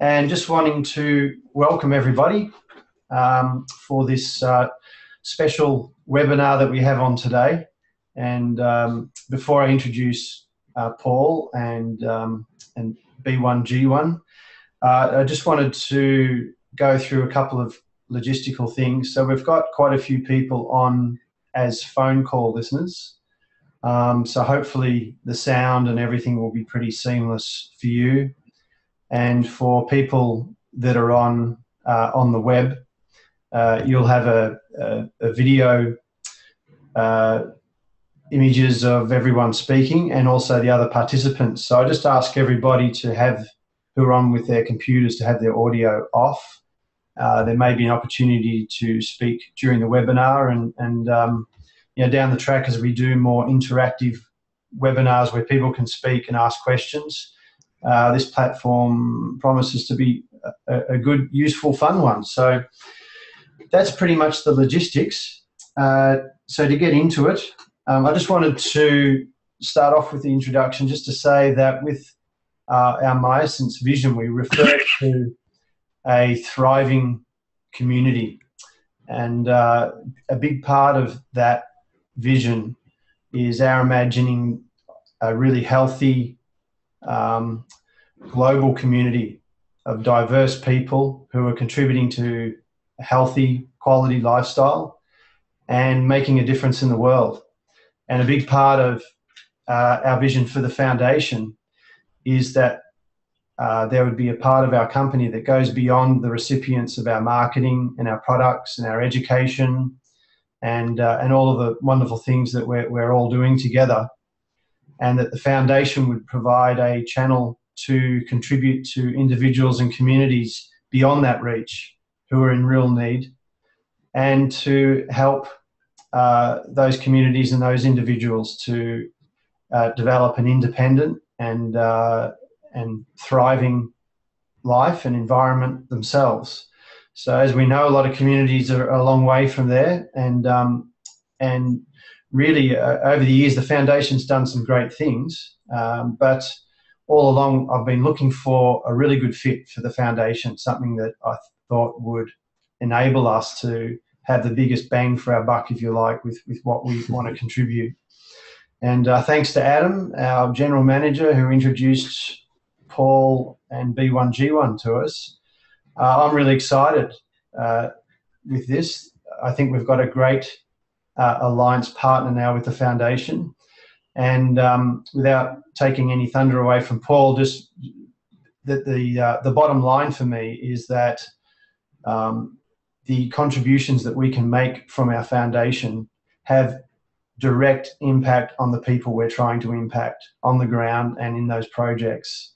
and just wanting to welcome everybody for this special webinar that we have on today. And before I introduce Paul and B1G1, I just wanted to go through a couple of logistical things. So we've got quite a few people on as phone call listeners. So hopefully the sound and everything will be pretty seamless for you. And for people that are on the web, you'll have a video images of everyone speaking and also the other participants. So I just ask everybody to have, who are on with their computers, to have their audio off. There may be an opportunity to speak during the webinar, and down the track as we do more interactive webinars where people can speak and ask questions. This platform promises to be a good, useful, fun one. So that's pretty much the logistics. So to get into it, I just wanted to start off with the introduction just to say that with our Miessence vision, we refer to a thriving community. And a big part of that vision is our imagining a really healthy global community of diverse people who are contributing to a healthy, quality lifestyle and making a difference in the world. And a big part of our vision for the foundation is that there would be a part of our company that goes beyond the recipients of our marketing and our products and our education and all of the wonderful things that we're all doing together, and that the foundation would provide a channel to contribute to individuals and communities beyond that reach who are in real need, and to help those communities and those individuals to develop an independent and thriving life and environment themselves. So as we know, a lot of communities are a long way from there, and really over the years the foundation's done some great things, but all along I've been looking for a really good fit for the foundation, something that I thought would enable us to have the biggest bang for our buck, if you like, with what we want to contribute. And thanks to Adam, our general manager, who introduced Paul and B1G1 to us. I'm really excited with this. I think we've got a great alliance partner now with the foundation. And without taking any thunder away from Paul, just that the bottom line for me is that the contributions that we can make from our foundation have direct impact on the people we're trying to impact on the ground and in those projects.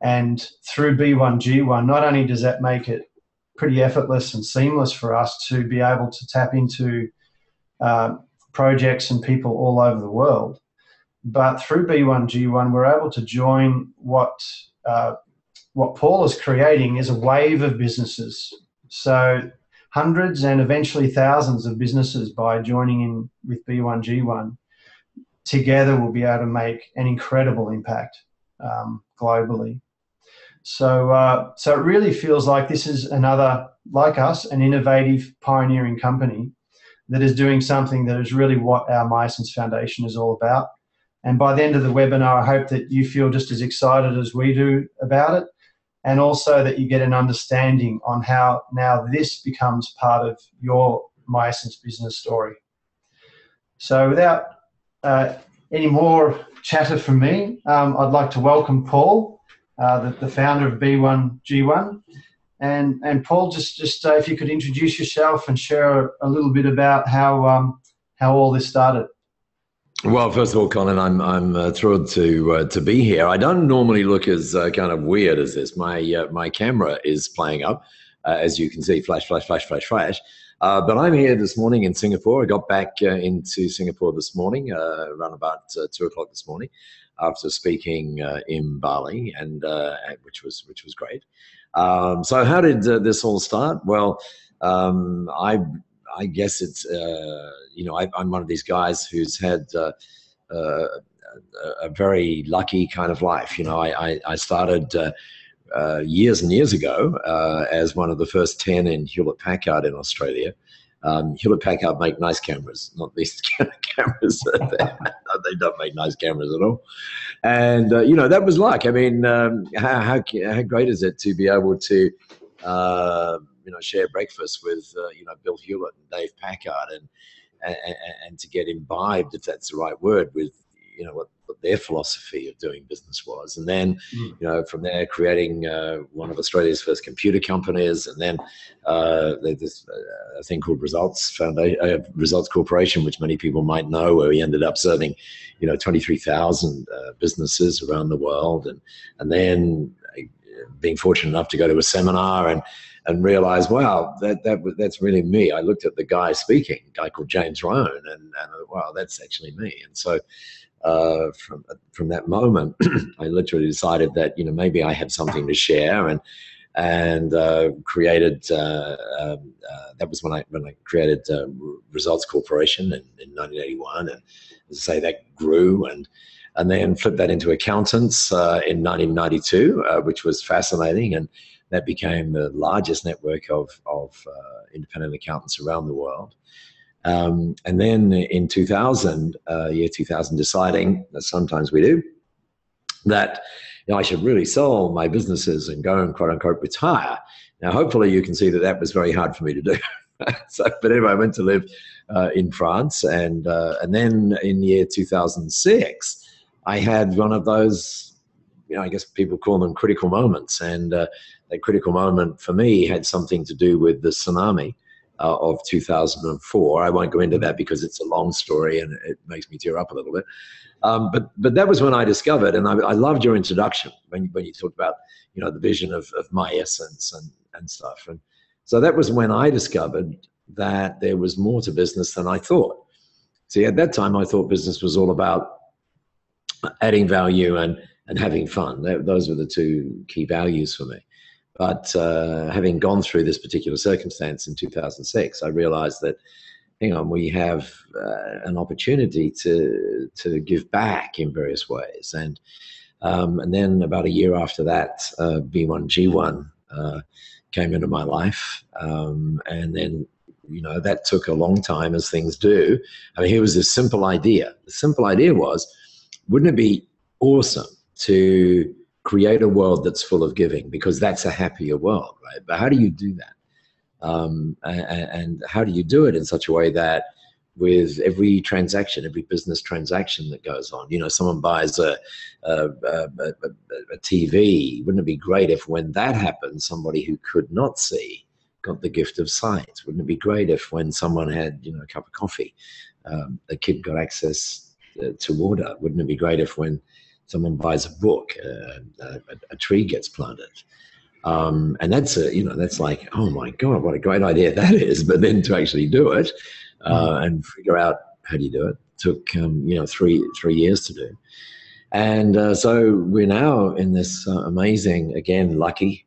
And through B1G1, not only does that make it pretty effortless and seamless for us to be able to tap into projects and people all over the world, but through B1G1, we're able to join what Paul is creating is a wave of businesses. So hundreds and eventually thousands of businesses, by joining in with B1G1, together will be able to make an incredible impact globally. So it really feels like this is another, like us, an innovative, pioneering company that is doing something that is really what our Miessence Foundation is all about. And by the end of the webinar, I hope that you feel just as excited as we do about it, and also that you get an understanding on how now this becomes part of your Miessence business story. So without any more chatter from me, I'd like to welcome Paul, the founder of B1G1. And Paul, just if you could introduce yourself and share a little bit about how all this started. Well, first of all, Colin, I'm thrilled to be here. I don't normally look as kind of weird as this. My camera is playing up, as you can see, flash, flash, flash, flash, flash. But I'm here this morning in Singapore. I got back into Singapore this morning, around about 2 o'clock this morning, after speaking in Bali, and which was great. So how did this all start? Well, I guess it's, I'm one of these guys who's had a very lucky kind of life. I started years and years ago as one of the first 10 in Hewlett-Packard in Australia. Hewlett-Packard make nice cameras, not these cameras. They don't make nice cameras at all. And, that was like, I mean, how great is it to be able to, share breakfast with, Bill Hewlett and Dave Packard and to get imbibed, if that's the right word, with, what their philosophy of doing business was. And then, from there, creating one of Australia's first computer companies. And then there's this thing called Results Corporation, which many people might know, where we ended up serving, 23,000 businesses around the world. And then being fortunate enough to go to a seminar and realize, wow, that's really me. I looked at the guy speaking, a guy called James Rohn, and wow, that's actually me. And so from that moment, I literally decided that maybe I had something to share, and created. That was when I created Results Corporation in 1981, and as I say, that grew and then flipped that into accountants in 1992, which was fascinating, and that became the largest network of independent accountants around the world. And then in 2000, deciding, as sometimes we do, that I should really sell my businesses and go and quote unquote retire. Now, hopefully you can see that was very hard for me to do. But anyway, I went to live in France, and then in the year 2006, I had one of those, I guess people call them critical moments, and that critical moment for me had something to do with the tsunami of 2004. I won't go into that because it's a long story and it makes me tear up a little bit. But that was when I discovered, and I loved your introduction when you talked about, the vision of Miessence and stuff. And so that was when I discovered that there was more to business than I thought. See, at that time, I thought business was all about adding value and having fun. Those were the two key values for me. But having gone through this particular circumstance in 2006, I realized that, we have an opportunity to give back in various ways. And then about a year after that, B1G1 came into my life. And then, that took a long time, as things do. I mean, here was this simple idea. The simple idea was, wouldn't it be awesome to create a world that's full of giving, because that's a happier world, right? But how do you do that? And how do you do it in such a way that with every transaction, every business transaction that goes on, someone buys a TV, wouldn't it be great if when that happens, somebody who could not see got the gift of sight? Wouldn't it be great if when someone had, a cup of coffee, the kid got access to water? Wouldn't it be great if when someone buys a book, a tree gets planted? And that's that's like, oh my God, what a great idea that is. But then to actually do it and figure out how do you do it took 3 years to do. And so we're now in this amazing, again, lucky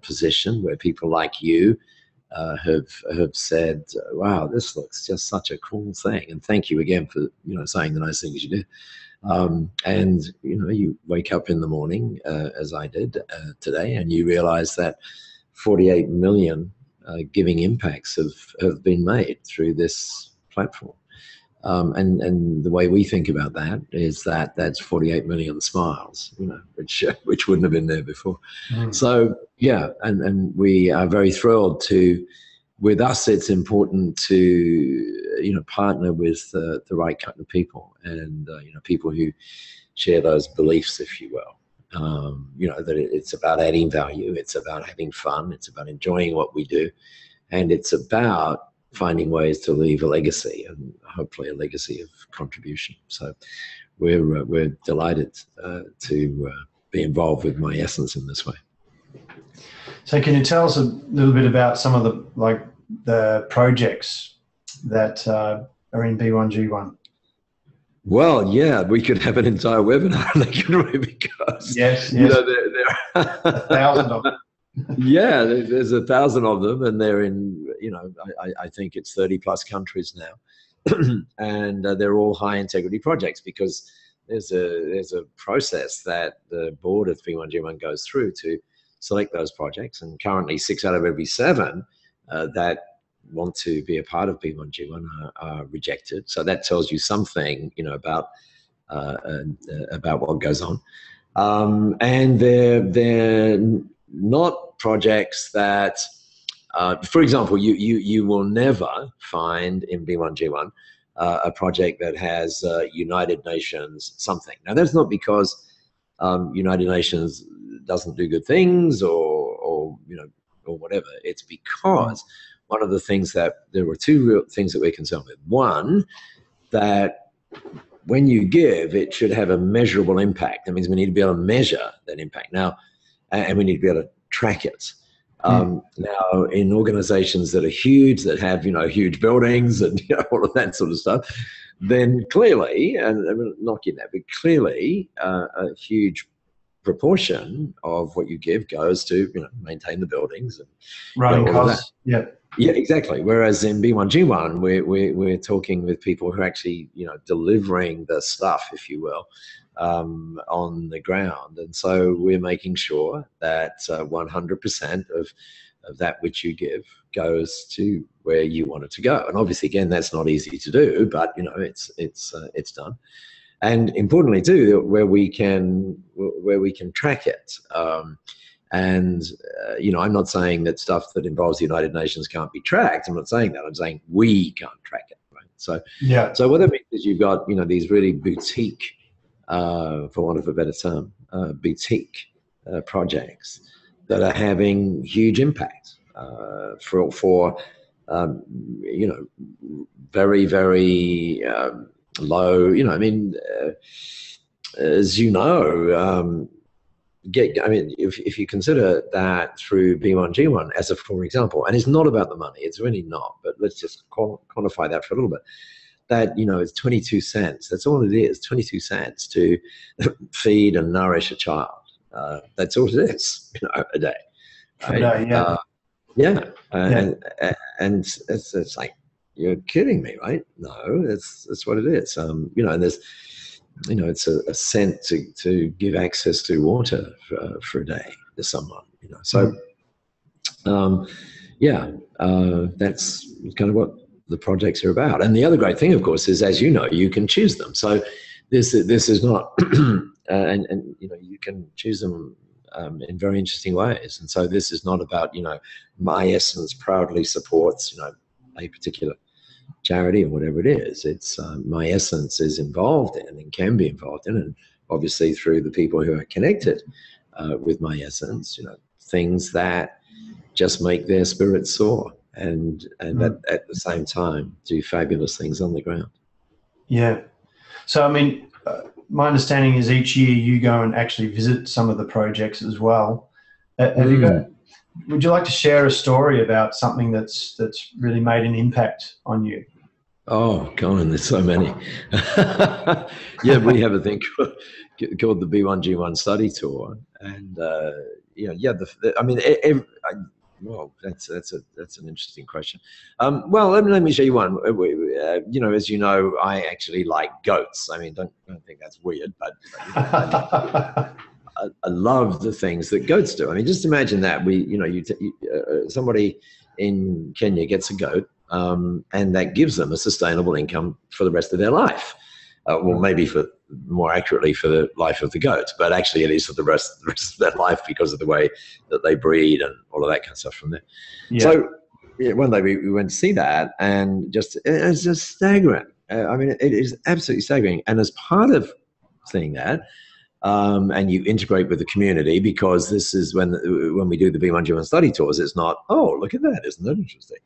position where people like you have said, wow, this looks just such a cool thing. And thank you again for saying the nice things you do. And you wake up in the morning, as I did today, and you realize that 48 million giving impacts have been made through this platform. And the way we think about that is that that's 48 million smiles, which wouldn't have been there before. So yeah, and we are very thrilled to. With us, it's important to partner with the right kind of people, and people who share those beliefs, if you will. That it's about adding value, it's about having fun, it's about enjoying what we do, and it's about finding ways to leave a legacy, and hopefully a legacy of contribution. So we're delighted to be involved with Miessence in this way. So can you tell us a little bit about some of the projects that are in B1G1? Well, yeah, we could have an entire webinar on that, because yes. There are 1,000 of them. Yeah, there's 1,000 of them, and they're in, I think it's 30 plus countries now, and they're all high integrity projects, because there's a process that the board of B1G1 goes through to select those projects, and currently 6 out of every 7 that want to be a part of B1G1 are rejected. So that tells you something, about what goes on. And they're not projects that, for example, you will never find in B1G1 a project that has United Nations something. Now, that's not because United Nations doesn't do good things or whatever. It's because one of the things there were 2 real things that we're concerned with. One, that when you give, it should have a measurable impact. That means we need to be able to measure that impact now, and we need to be able to track it. Now, in organizations that are huge, that have, huge buildings and all of that sort of stuff, then clearly, and I'm not knocking that, but clearly a huge proportion of what you give goes to, maintain the buildings and running costs. Yeah, exactly. Whereas in B1G1, we're talking with people who are actually, delivering the stuff, if you will, on the ground. And so we're making sure that 100% of that which you give goes to where you want it to go. And obviously, again, that's not easy to do, but it's done. And importantly too, where we can track it. I'm not saying that stuff that involves the United Nations can't be tracked. I'm not saying that. I'm saying we can't track it. Right? So what that means is you've got these really boutique, for want of a better term, boutique projects that are having huge impact for very, very low. As if you consider that through B1G1 as for example, and it's not about the money, it's really not, but let's just quantify that for a little bit, that, it's 22 cents. That's all it is, 22 cents to feed and nourish a child. That's all it is, a day. Right? And it's like, you're kidding me, right? No, that's what it is. And there's, it's a cent to give access to water for a day to someone, So, that's kind of what the projects are about. And the other great thing, of course, is, as you know, you can choose them. So this is not, and you can choose them in very interesting ways. And so this is not about, Miessence proudly supports, a particular charity or whatever it is. It's Miessence is involved in and can be involved in, and obviously through the people who are connected with Miessence, things that just make their spirits soar and at the same time do fabulous things on the ground. Yeah. So, my understanding is each year you go and actually visit some of the projects as well. Would you like to share a story about something that's really made an impact on you? Oh, Colin, there's so many. We have a thing called the B1G1 study tour, and that's an interesting question. Let me show you one. As you know, I actually like goats. Don't think that's weird, but I love the things that goats do. Just imagine that somebody in Kenya gets a goat, and that gives them a sustainable income for the rest of their life. Maybe more accurately for the life of the goats, but actually it is for the rest of their life because of the way that they breed and all of that kind of stuff from there. Yeah. So one day we went to see that, and it's just staggering. It is absolutely staggering. And as part of seeing that, and you integrate with the community, because this is when we do the B1G1 study tours, it's not, oh, look at that, isn't that interesting?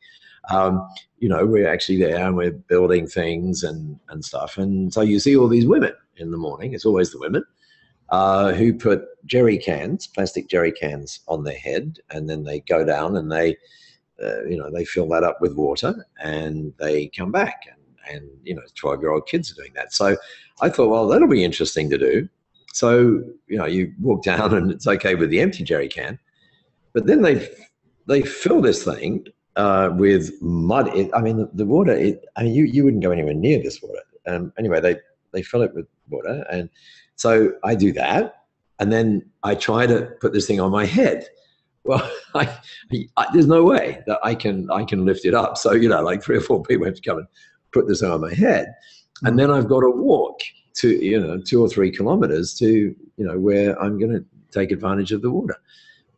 We're actually there and we're building things and stuff. And so you see all these women in the morning, it's always the women, who put plastic jerry cans on their head, and then they go down and they fill that up with water, and they come back, and 12-year-old kids are doing that. So I thought, well, that'll be interesting to do. So, you walk down and it's okay with the empty jerry can, but then they fill this thing with mud. The water, you wouldn't go anywhere near this water. Anyway, they fill it with water. And so I do that. And then I try to put this thing on my head. Well, there's no way that I can lift it up. So, like 3 or 4 people have to come and put this on my head. And then I've got to walk to, 2 or 3 kilometers to, where I'm going to take advantage of the water.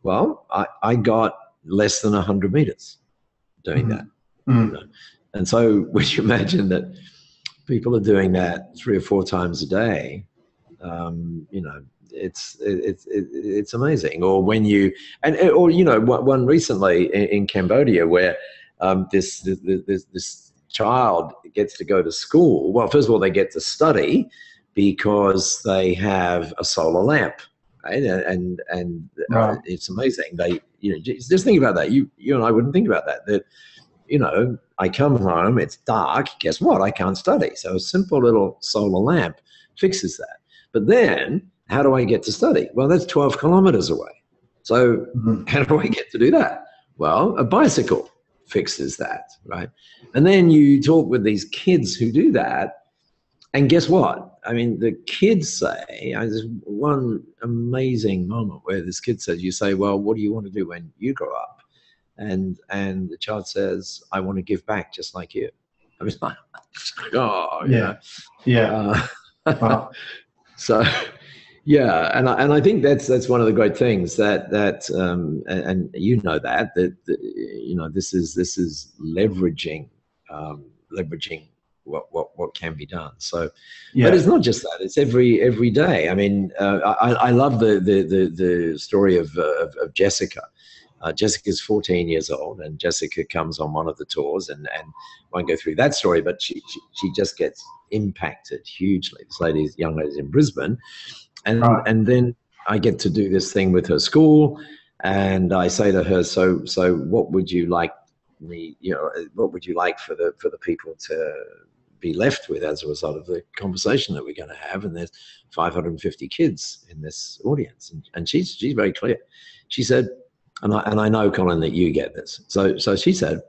Well, I got less than 100 meters doing that. And so would you imagine that people are doing that 3 or 4 times a day? It's amazing. Or when you, one recently in Cambodia where this child gets to go to school. Well, first of all, they get to study because they have a solar lamp, right? And Right. It's amazing. They, just think about that. You and I wouldn't think about that. That, I come home, it's dark. Guess what? I can't study. So a simple little solar lamp fixes that. But then, how do I get to study? Well, that's 12 kilometers away. So how do I get to do that? Well, a bicycle fixes that, right? And then you talk with these kids who do that, and guess what? I mean, the kids say, there's one amazing moment where this kid says, you say, well, what do you want to do when you grow up? And the child says, I want to give back just like you. I was like, oh, yeah. Wow. So, yeah, and I think that's one of the great things that and that this is leveraging what can be done. So, but it's not just that; it's every day. I mean, I love the story of Jessica. Jessica's 14 years old, and Jessica comes on one of the tours, and won't go through that story, but she just gets impacted hugely. This young lady's in Brisbane, and then I get to do this thing with her school, and I say to her, so what would you like what would you like for the people to be left with as a result of the conversation that we're going to have? And there's 550 kids in this audience, and she's very clear. She said, and I know, Colin, that you get this. So she said,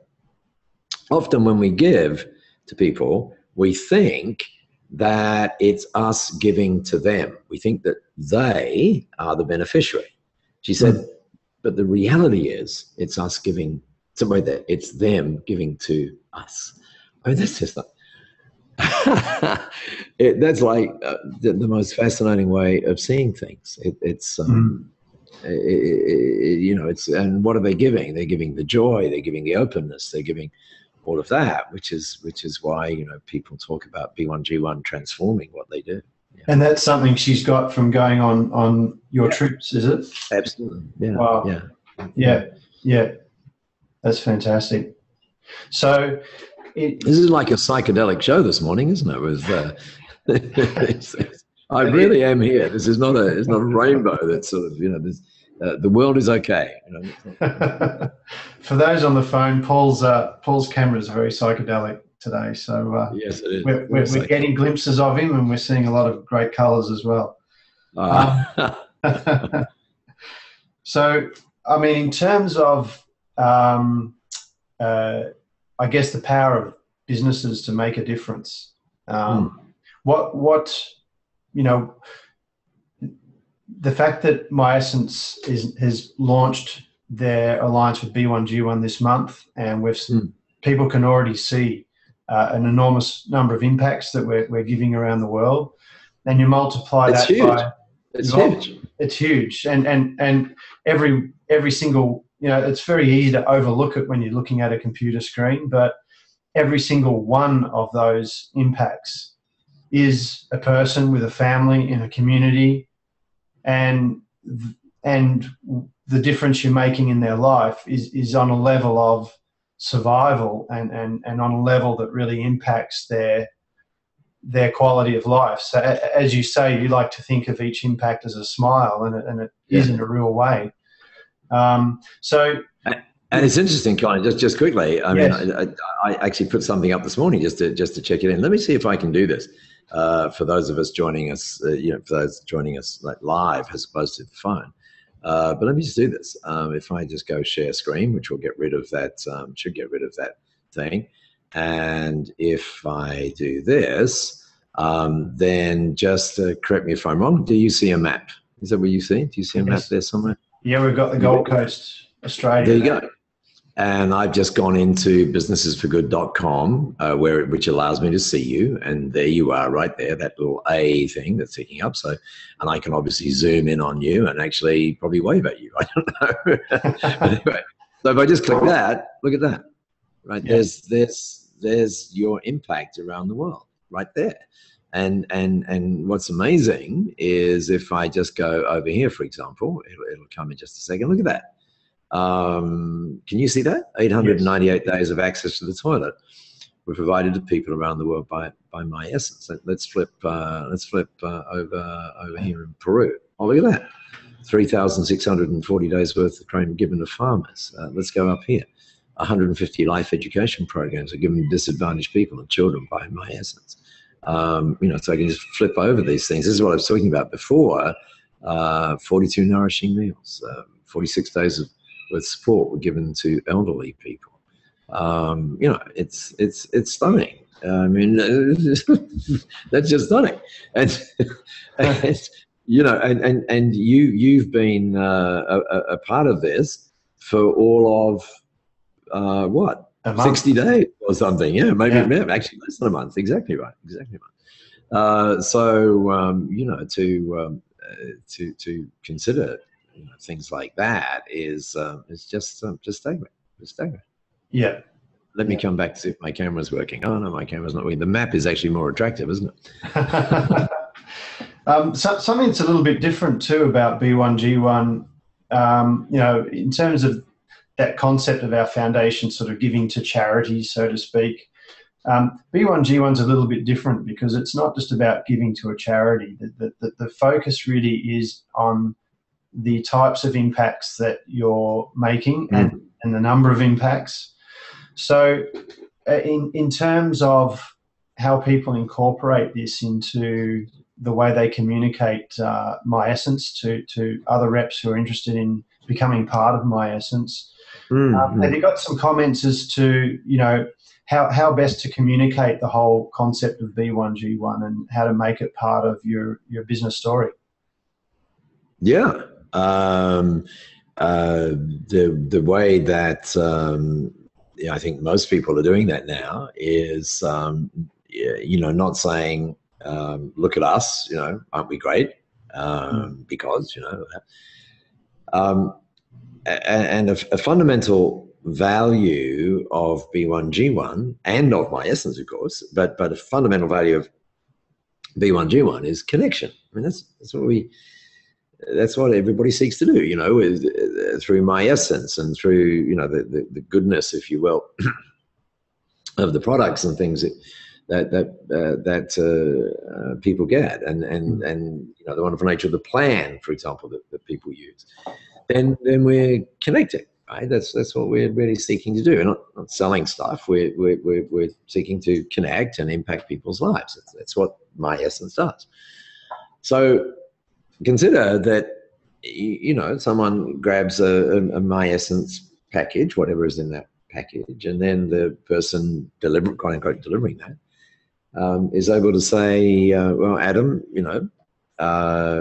often when we give to people, we think that it's us giving to them. We think that they are the beneficiary. She said, but the reality is it's us giving, that it's them giving to us. I mean, that's just that's like the most fascinating way of seeing things. It's and what are they giving? They're giving the joy, they're giving the openness, they're giving all of that, which is why people talk about B1G1 transforming what they do. Yeah. And that's something she's got from going on your trips, is it? Absolutely. Yeah. Wow. Yeah. That's fantastic. So this is like a psychedelic show this morning, isn't it? With I really am here. This is not a rainbow that's sort of the world is okay. For those on the phone, Paul's camera is very psychedelic today. So yes, it is. We're getting glimpses of him, and we're seeing a lot of great colours as well. So, I mean, in terms of, I guess, the power of businesses to make a difference, what the fact that Miessence has launched their alliance with B1G1 this month, and people can already see an enormous number of impacts that we're giving around the world, and you multiply it's that huge. by huge. It's huge, and every single, it's very easy to overlook it when you're looking at a computer screen, but every single one of those impacts is a person with a family in a community, and the difference you're making in their life is on a level of survival and on a level that really impacts their quality of life. So as you say, you like to think of each impact as a smile, and it is in a real way. And it's interesting, Colin, just quickly. I mean, I actually put something up this morning just to check it in. Let me see if I can do this for those of us joining us, for those joining us like live as opposed to the phone. But let me just do this. If I just go share screen, which will get rid of that, should get rid of that thing. And if I do this, then just correct me if I'm wrong. Do you see a map? Is that what you see? Do you see a map there somewhere? Yeah, we've got the Gold Coast. Australia. There you go. And I've just gone into businessesforgood.com, which allows me to see you. And there you are right there, that little A thing that's ticking up. So, and I can obviously zoom in on you and actually probably wave at you. I don't know. But anyway, so if I just click that, look at that. Right, Yeah. there's your impact around the world right there. And what's amazing is if I just go over here, for example, it'll come in just a second. Look at that. Can you see that? 898 days of access to the toilet were provided to people around the world by Miessence. Let's flip over here in Peru. Oh, look at that. 3,640 days worth of training given to farmers. Let's go up here. 150 life education programs are given to disadvantaged people and children by Miessence. So I can just flip over these things. This is what I was talking about before. 42 nourishing meals, 46 days of with support were given to elderly people. It's stunning. I mean, that's just stunning. And you've been a part of this for all of what? 60 days or something. Yeah, maybe actually less than a month. Exactly right. To consider things like that is just staggering. Yeah. Let me come back to see if my camera's working. Oh no, my camera's not working. The map is actually more attractive, isn't it? Something that's a little bit different too about B1G1, in terms of that concept of our foundation sort of giving to charities, so to speak. B1G1's a little bit different because it's not just about giving to a charity. The focus really is on the types of impacts that you're making and the number of impacts. So in terms of how people incorporate this into the way they communicate Miessence to other reps who are interested in becoming part of Miessence, have you got some comments as to, how best to communicate the whole concept of B1G1 and how to make it part of your business story? Yeah. The way that I think most people are doing that now is, not saying, look at us, aren't we great? Because, and a fundamental value of B1G1 and of Miessence, of course, but a fundamental value of B1G1 is connection. I mean, that's what everybody seeks to do, through Miessence and through, the goodness, if you will, of the products and things that people get, and the wonderful nature of the plan, for example, that people use. Then we're connecting, right? That's what we're really seeking to do. We're not selling stuff. We're seeking to connect and impact people's lives. That's what Miessence does. So consider that, someone grabs a Miessence package, whatever is in that package, and then the person quote unquote delivering that is able to say, well, Adam,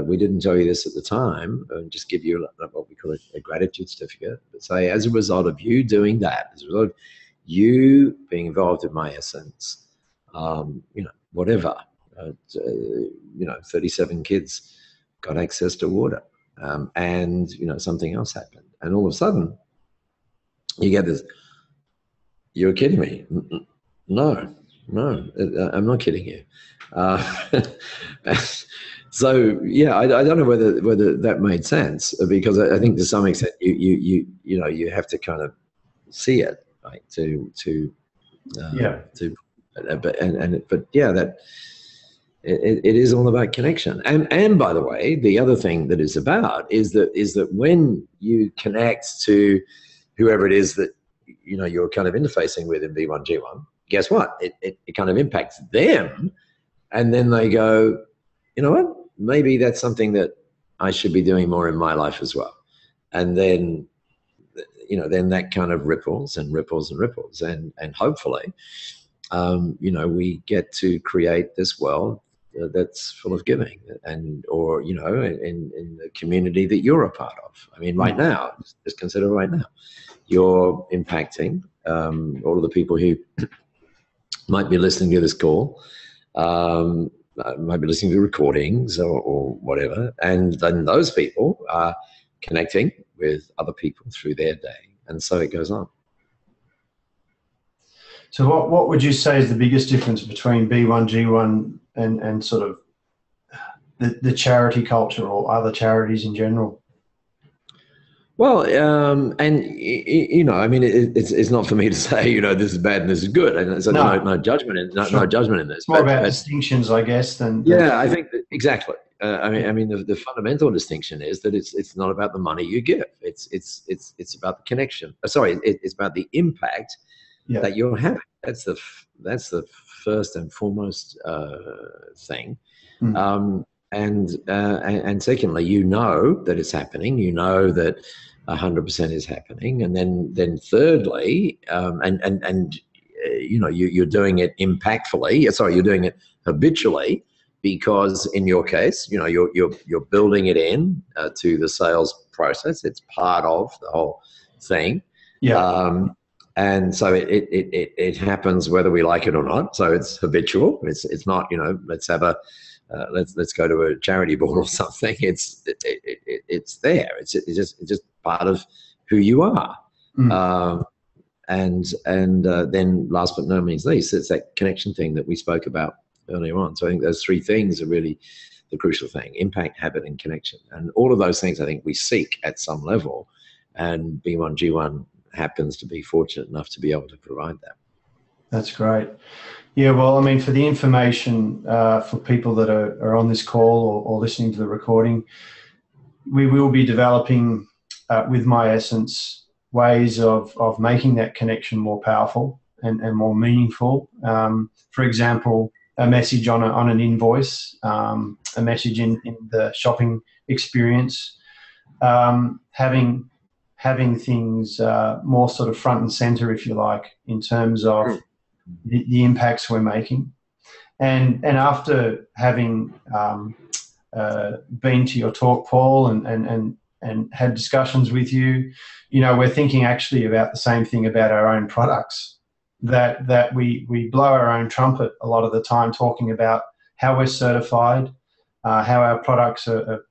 we didn't tell you this at the time, and just give you what we call a gratitude certificate, but say, as a result of you doing that, as a result of you being involved in Miessence, whatever, 37 kids got access to water, and something else happened, and all of a sudden you get this. You're kidding me? No, I'm not kidding you. So yeah, I don't know whether that made sense, because I think to some extent you have to kind of see it, right? It is all about connection. And by the way, the other thing that is about is that when you connect to whoever it is that you're kind of interfacing with in B1G1, guess what? It kind of impacts them, and then they go, you know what? Maybe that's something that I should be doing more in my life as well. And then then that kind of ripples and ripples and ripples, and hopefully we get to create this world that's full of giving, and or in the community that you're a part of. I mean, right now, just consider right now, you're impacting all of the people who might be listening to this call, might be listening to recordings or whatever, and then those people are connecting with other people through their day, and so it goes on. So what would you say is the biggest difference between B1G1 and sort of the charity culture or other charities in general? Well, and I mean, it's not for me to say, this is bad and this is good, and so no judgment in no judgment in this. It's more about distinctions, I guess, than yeah, I think exactly. I mean, the fundamental distinction is that it's not about the money you give. It's about the connection. Sorry, it's about the impact that you're having. That's the first and foremost thing. And secondly, that it's happening. You know that 100% is happening, and then thirdly, you're doing it impactfully. Sorry, you're doing it habitually, because in your case, you're building it in to the sales process. It's part of the whole thing. Yeah. And so it happens whether we like it or not. So it's habitual. It's not let's have a let's go to a charity board or something. It's there. It's just part of who you are. And then last but no means least, it's that connection thing that we spoke about earlier on. So I think those three things are really the crucial thing: impact, habit, and connection. And all of those things I think we seek at some level, and B1G1 happens to be fortunate enough to be able to provide that. That's great. Yeah, well, I mean, for the information for people that are on this call or listening to the recording, we will be developing with Miessence ways of making that connection more powerful and more meaningful. For example, a message on an invoice, a message in the shopping experience, having things more sort of front and center, if you like, in terms of the impacts we're making. And after having been to your talk, Paul, and had discussions with you, we're thinking actually about the same thing about our own products, that we blow our own trumpet a lot of the time, talking about how we're certified, how our products are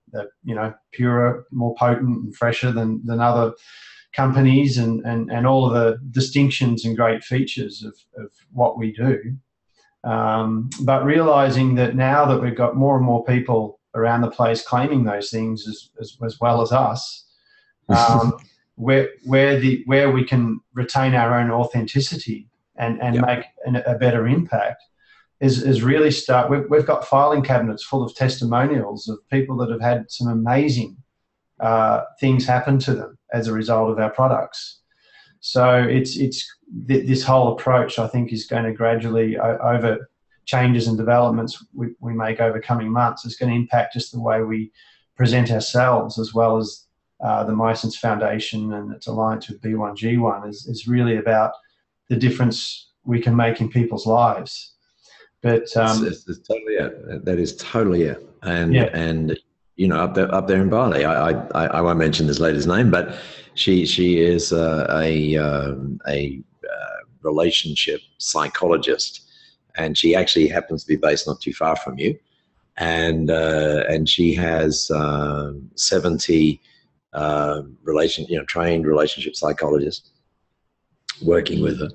purer, more potent and fresher than other companies, and all of the distinctions and great features of what we do. But realizing that now that we've got more and more people around the place claiming those things as well as us, where we can retain our own authenticity and make a better impact is really start. We've got filing cabinets full of testimonials of people that have had some amazing things happen to them as a result of our products. So this whole approach, I think, is going to gradually, over changes and developments we make over coming months, is going to impact just the way we present ourselves, as well as the Miessence Foundation and its alliance with B1G1 is really about the difference we can make in people's lives. But it's totally it. That is totally it. And up there in Bali, I won't mention this lady's name, but she is a relationship psychologist, and she actually happens to be based not too far from you, and she has 70 trained relationship psychologists working with her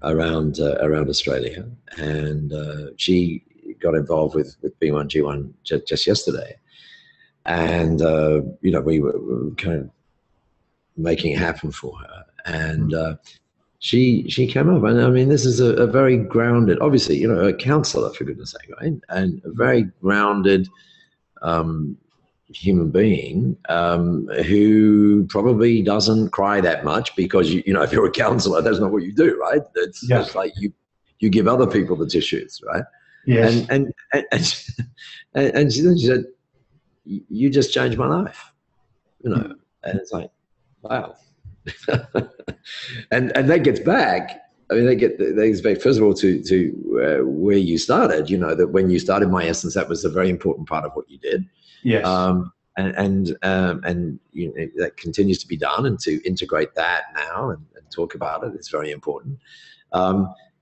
around Australia, and she got involved with B1G1 just yesterday, and we were kind of making it happen for her, and she came up, and I mean, this is a very grounded, obviously, a counselor, for goodness sake, right, and a very grounded human being who probably doesn't cry that much, because if you're a counselor, that's not what you do, right? It's like you give other people the tissues, right? Yes. And she said, "You just changed my life," and it's like, wow. and that gets back I mean, they expect, first of all, to where you started. You know, that when you started Miessence, that was a very important part of what you did. Yes. And you know, that continues to be done, and to integrate that now and talk about it is very important.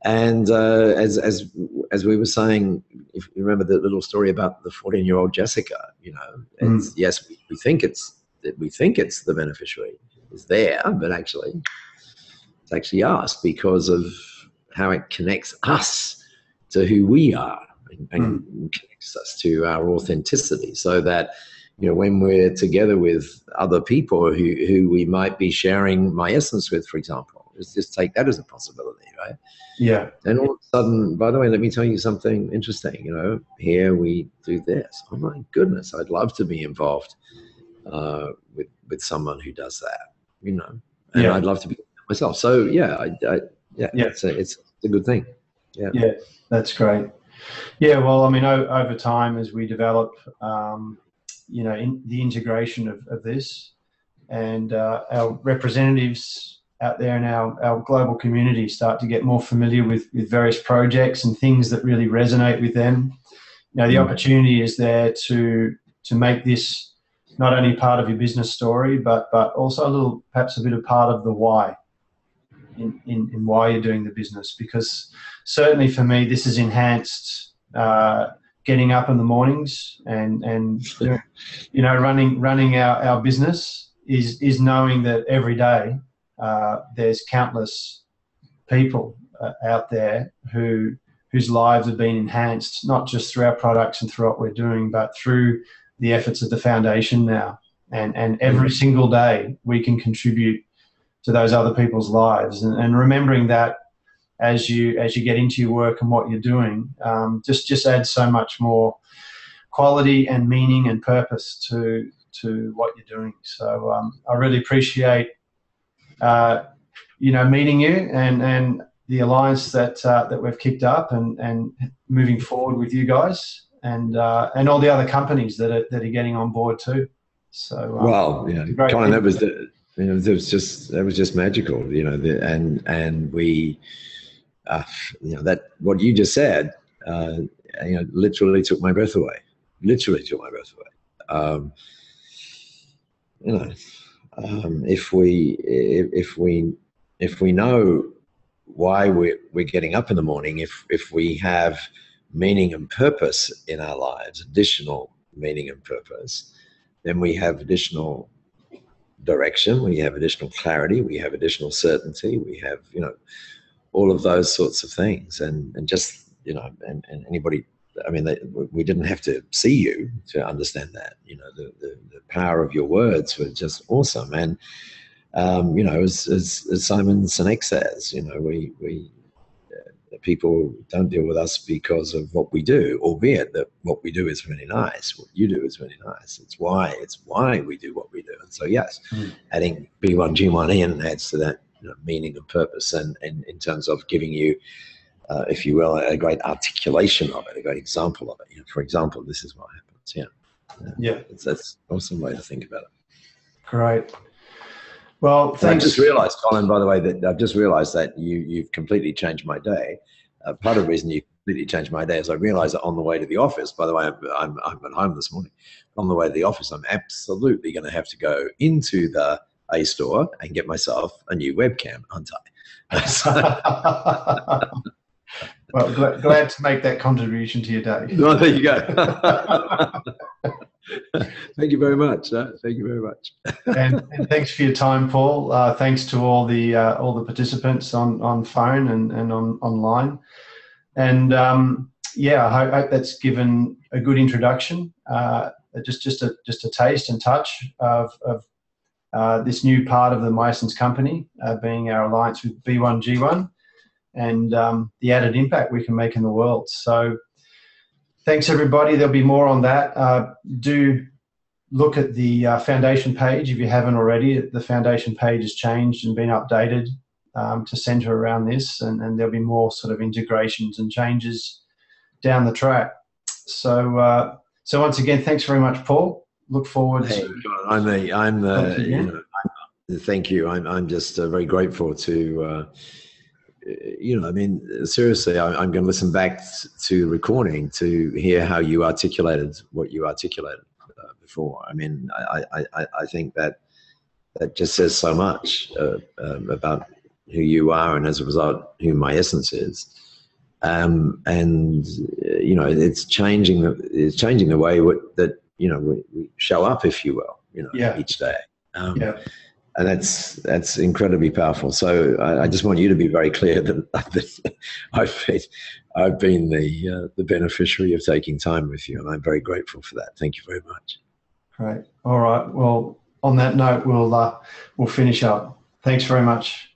And as we were saying, if you remember the little story about the 14-year-old Jessica, you know, it's, yes, we think it's the beneficiary is there, but actually it's actually us, because of how it connects us to who we are, and connects us to our authenticity, so that, you know, when we're together with other people who we might be sharing Miessence with, for example, just take that as a possibility, right? Yeah. And all of a sudden, by the way, let me tell you something interesting. You know, here we do this. Oh my goodness, I'd love to be involved with someone who does that. You know, and I'd love to be myself. So yeah, it's a good thing. Yeah. Yeah, that's great. Yeah, well, I mean, over time, as we develop, you know, the integration of this, and our representatives out there in our global community start to get more familiar with various projects and things that really resonate with them. You know, the opportunity is there to make this not only part of your business story, but also perhaps a bit of part of the why, in why you're doing the business. Because certainly for me, this has enhanced getting up in the mornings and you know, running our business is knowing that every day there's countless people out there whose lives have been enhanced, not just through our products and through what we're doing, but through the efforts of the foundation now. And every single day we can contribute to those other people's lives. And remembering that as you get into your work and what you're doing, just adds so much more quality and meaning and purpose to what you're doing. So I really appreciate you know, meeting you and the alliance that we've kicked up and moving forward with you guys and all the other companies that are getting on board too. So well, yeah, Colin, that was just magical, you know, and we, you know, that what you just said, you know, literally took my breath away. Literally took my breath away. You know, if we know why we're getting up in the morning, if we have meaning and purpose in our lives, additional meaning and purpose, then we have additional direction, we have additional clarity, we have additional certainty, we have, you know, all of those sorts of things. And just, you know, and anybody, I mean, we didn't have to see you to understand that. You know, the power of your words were just awesome. And you know, as Simon Sinek says, you know, we people don't deal with us because of what we do, albeit that what we do is really nice. What you do is really nice. It's why we do what we do. And so yes, adding B1G1 in adds to that, you know, meaning and purpose, and in terms of giving you, if you will, a great articulation of it, a great example of it. You know, for example, this is what happens. Yeah. That's an awesome way to think about it. Great. Well, thanks. I just realized, Colin, by the way, that I've just realized that you've completely changed my day. Part of the reason you completely changed my day is I realized that on the way to the office, by the way, I'm at home this morning. On the way to the office, I'm absolutely going to have to go into the A store and get myself a new webcam, aren't I? Well, glad to make that contribution to your day. Well, there you go. Thank you very much. Thank you very much. and thanks for your time, Paul. Thanks to all the participants on phone and online. And yeah, I hope that's given a good introduction. Just a taste and touch of this new part of the Miessence company, being our alliance with B1G1, and the added impact we can make in the world. So thanks, everybody. There'll be more on that. Do look at the foundation page if you haven't already. The foundation page has changed and been updated to centre around this, and there'll be more sort of integrations and changes down the track. So so once again, thanks very much, Paul. Look forward to. Thank you. I'm just very grateful to you know, I mean, seriously, I'm going to listen back to the recording to hear how you articulated what you articulated before. I mean, I think that just says so much about who you are, and as a result, who Miessence is. And you know, it's changing the way that you know we show up, if you will, you know, each day. And that's incredibly powerful. So I just want you to be very clear that I've been the beneficiary of taking time with you, and I'm very grateful for that. Thank you very much. Great. All right. Well, on that note, we'll finish up. Thanks very much.